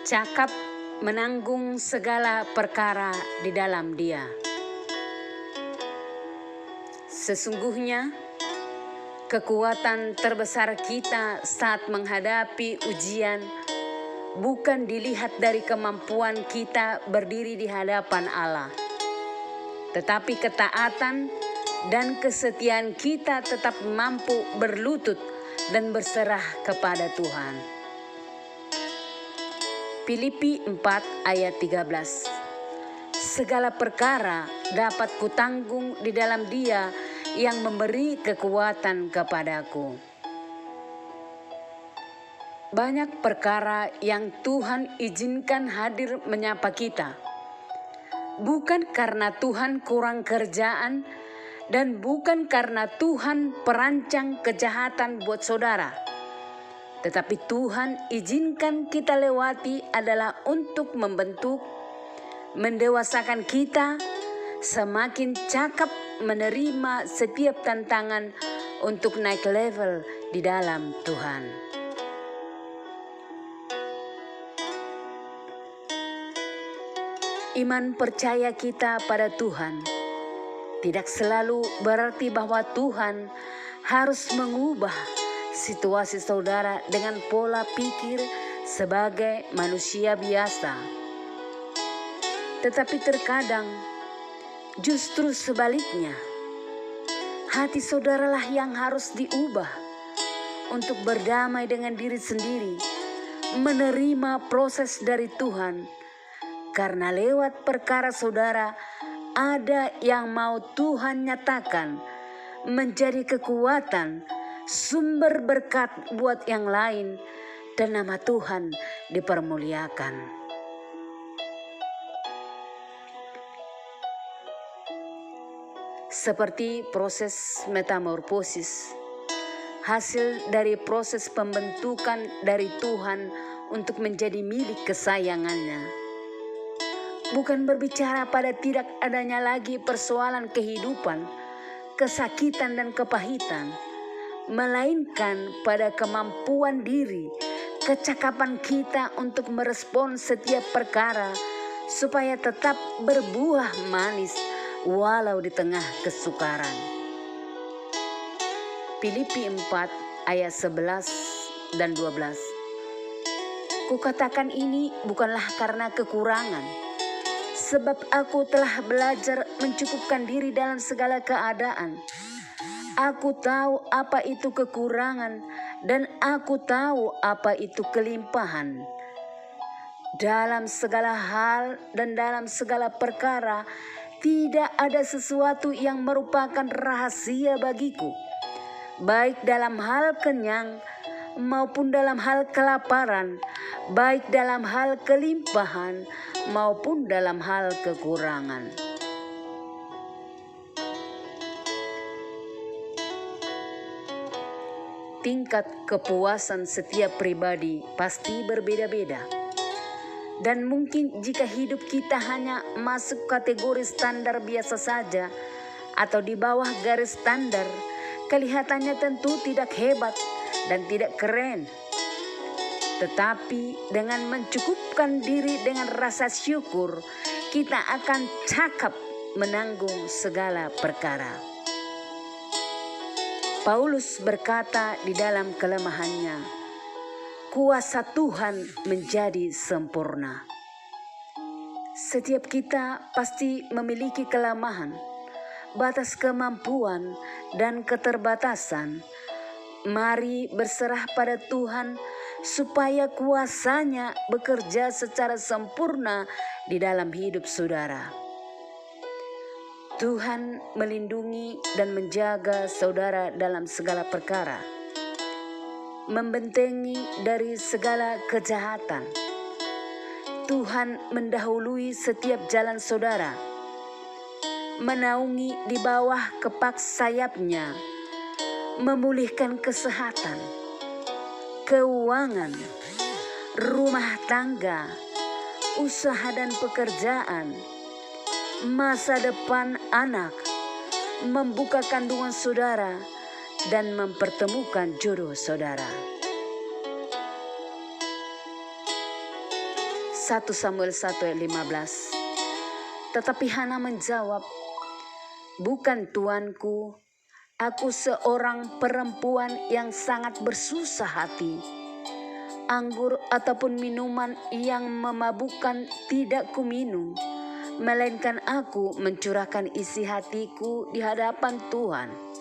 Cakap menanggung segala perkara di dalam Dia. Sesungguhnya, kekuatan terbesar kita saat menghadapi ujian bukan dilihat dari kemampuan kita berdiri di hadapan Allah, tetapi ketaatan dan kesetiaan kita tetap mampu berlutut dan berserah kepada Tuhan. Filipi 4 ayat 13. Segala perkara dapat kutanggung di dalam Dia yang memberi kekuatan kepadaku. Banyak perkara yang Tuhan izinkan hadir menyapa kita. Bukan karena Tuhan kurang kerjaan dan bukan karena Tuhan perancang kejahatan buat saudara. Tetapi Tuhan izinkan kita lewati adalah untuk membentuk, mendewasakan kita, semakin cakap menerima setiap tantangan untuk naik level di dalam Tuhan. Iman percaya kita pada Tuhan tidak selalu berarti bahwa Tuhan harus mengubah situasi saudara dengan pola pikir sebagai manusia biasa. Tetapi terkadang justru sebaliknya, hati saudaralah yang harus diubah untuk berdamai dengan diri sendiri, menerima proses dari Tuhan, karena lewat perkara saudara ada yang mau Tuhan nyatakan menjadi kekuatan, sumber berkat buat yang lain, dan nama Tuhan dipermuliakan. Seperti proses metamorfosis, hasil dari proses pembentukan dari Tuhan untuk menjadi milik kesayangannya. Bukan berbicara pada tidak adanya lagi persoalan kehidupan, kesakitan dan kepahitan, melainkan pada kemampuan diri, kecakapan kita untuk merespon setiap perkara supaya tetap berbuah manis walau di tengah kesukaran. Filipi 4 ayat 11 dan 12. Kukatakan ini bukanlah karena kekurangan, sebab aku telah belajar mencukupkan diri dalam segala keadaan. Aku tahu apa itu kekurangan dan aku tahu apa itu kelimpahan. Dalam segala hal dan dalam segala perkara tidak ada sesuatu yang merupakan rahasia bagiku, baik dalam hal kenyang maupun dalam hal kelaparan, baik dalam hal kelimpahan maupun dalam hal kekurangan. Tingkat kepuasan setiap pribadi pasti berbeda-beda. Dan mungkin jika hidup kita hanya masuk kategori standar biasa saja atau di bawah garis standar, kelihatannya tentu tidak hebat dan tidak keren. Tetapi dengan mencukupkan diri dengan rasa syukur, kita akan cakap menanggung segala perkara. Paulus berkata di dalam kelemahannya, kuasa Tuhan menjadi sempurna. Setiap kita pasti memiliki kelemahan, batas kemampuan dan keterbatasan. Mari berserah pada Tuhan supaya kuasa-Nya bekerja secara sempurna di dalam hidup saudara. Tuhan melindungi dan menjaga saudara dalam segala perkara, membentengi dari segala kejahatan. Tuhan mendahului setiap jalan saudara, menaungi di bawah kepak sayap-Nya, memulihkan kesehatan, keuangan, rumah tangga, usaha dan pekerjaan, masa depan anak, membuka kandungan saudara, dan mempertemukan jodoh saudara. 1 Samuel 1 ayat 15. Tetapi Hana menjawab, "Bukan tuanku, aku seorang perempuan yang sangat bersusah hati. Anggur ataupun minuman yang memabukkan tidak kuminum, melainkan aku mencurahkan isi hatiku di hadapan Tuhan."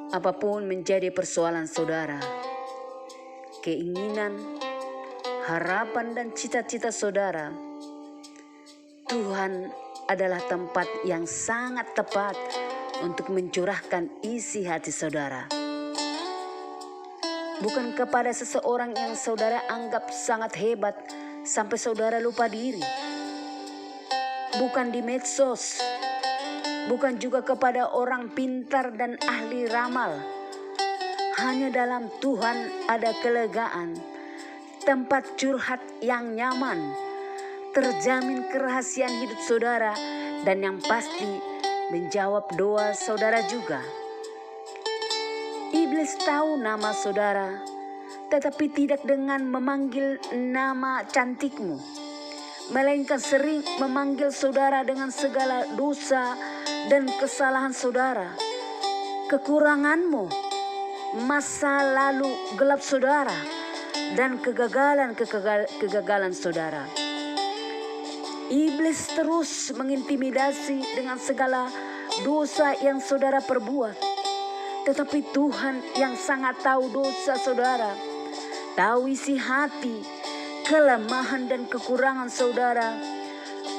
Apapun menjadi persoalan saudara, keinginan, harapan dan cita-cita saudara, Tuhan adalah tempat yang sangat tepat untuk mencurahkan isi hati saudara. Bukan kepada seseorang yang saudara anggap sangat hebat sampai saudara lupa diri. Bukan di medsos. Bukan juga kepada orang pintar dan ahli ramal. Hanya dalam Tuhan ada kelegaan, tempat curhat yang nyaman, terjamin kerahasiaan hidup saudara, dan yang pasti menjawab doa saudara juga. Iblis tahu nama saudara, tetapi tidak dengan memanggil nama cantikmu, melainkan sering memanggil saudara dengan segala dosa dan kesalahan saudara, kekuranganmu, masa lalu gelap saudara, dan kegagalan saudara. Iblis terus mengintimidasi dengan segala dosa yang saudara perbuat. Tetapi Tuhan yang sangat tahu dosa saudara, tahu isi hati, kelemahan dan kekurangan saudara,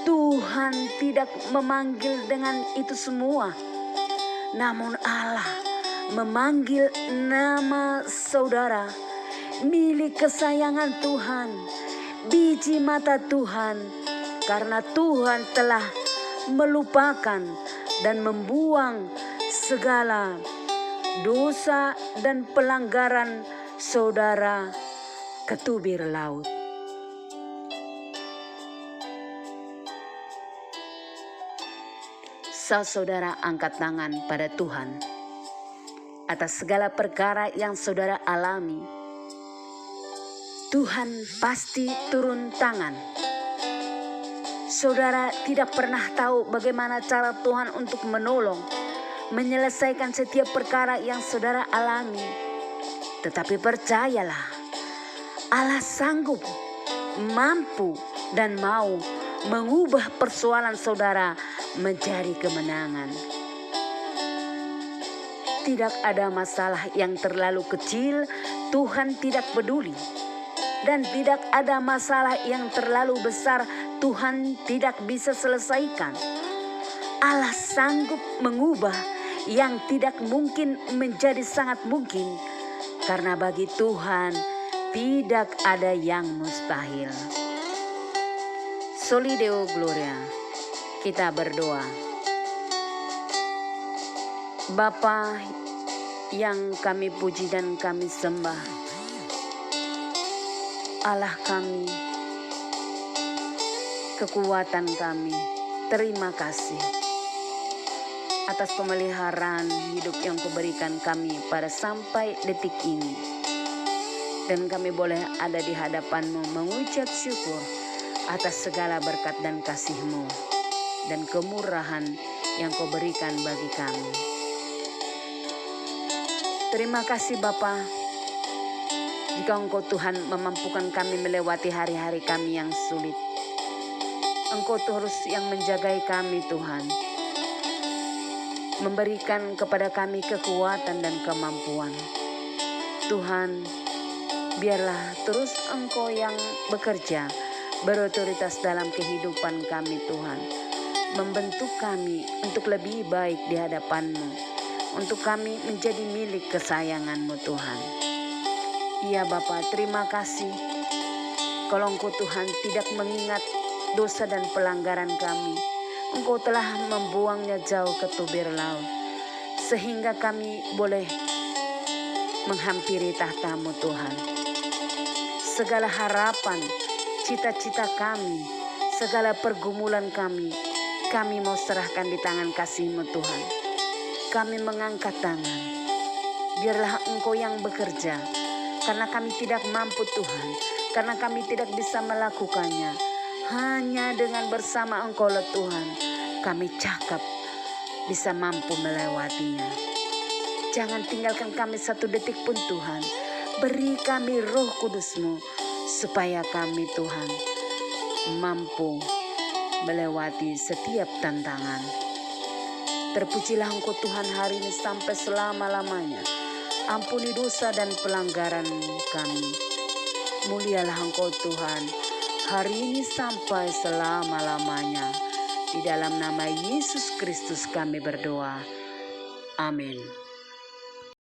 Tuhan tidak memanggil dengan itu semua. Namun Allah memanggil nama saudara, milik kesayangan Tuhan, biji mata Tuhan, karena Tuhan telah melupakan dan membuang segala dosa dan pelanggaran saudara ke tubir laut. Saudara angkat tangan pada Tuhan atas segala perkara yang saudara alami. Tuhan pasti turun tangan. Saudara tidak pernah tahu bagaimana cara Tuhan untuk menolong, menyelesaikan setiap perkara yang saudara alami. Tetapi percayalah, Allah sanggup, mampu, dan mau mengubah persoalan saudara menjadi kemenangan. Tidak ada masalah yang terlalu kecil Tuhan tidak peduli, dan tidak ada masalah yang terlalu besar Tuhan tidak bisa selesaikan. Allah sanggup mengubah yang tidak mungkin menjadi sangat mungkin, karena bagi Tuhan tidak ada yang mustahil. Soli Deo Gloria. Kita berdoa. Bapa yang kami puji dan kami sembah, Allah kami, kekuatan kami, terima kasih atas pemeliharaan hidup yang Kau berikan kami pada sampai detik ini. Dan kami boleh ada di hadapan-Mu mengucap syukur atas segala berkat dan kasih-Mu dan kemurahan yang Kau berikan bagi kami. Terima kasih Bapa, jika Engkau Tuhan memampukan kami melewati hari-hari kami yang sulit. Engkau terus yang menjagai kami Tuhan, memberikan kepada kami kekuatan dan kemampuan. Tuhan, biarlah terus Engkau yang bekerja, berotoritas dalam kehidupan kami Tuhan. Membentuk kami untuk lebih baik di hadapan-Mu, untuk kami menjadi milik kesayangan-Mu Tuhan. Ya Bapa, terima kasih kalau Engkau Tuhan tidak mengingat dosa dan pelanggaran kami. Engkau telah membuangnya jauh ke tubir laut, sehingga kami boleh menghampiri tahta-Mu Tuhan. Segala harapan, cita-cita kami, segala pergumulan kami mau serahkan di tangan kasih-Mu Tuhan. Kami mengangkat tangan. Biarlah Engkau yang bekerja, karena kami tidak mampu Tuhan, karena kami tidak bisa melakukannya. Hanya dengan bersama Engkau lah Tuhan, kami cakap bisa mampu melewatinya. Jangan tinggalkan kami satu detik pun Tuhan. Beri kami Roh Kudus-Mu, supaya kami Tuhan mampu melewati setiap tantangan. Terpujilah Engkau Tuhan hari ini sampai selama-lamanya. Ampuni dosa dan pelanggaran kami. Mulialah Engkau Tuhan hari ini sampai selama-lamanya. Di dalam nama Yesus Kristus kami berdoa. Amin.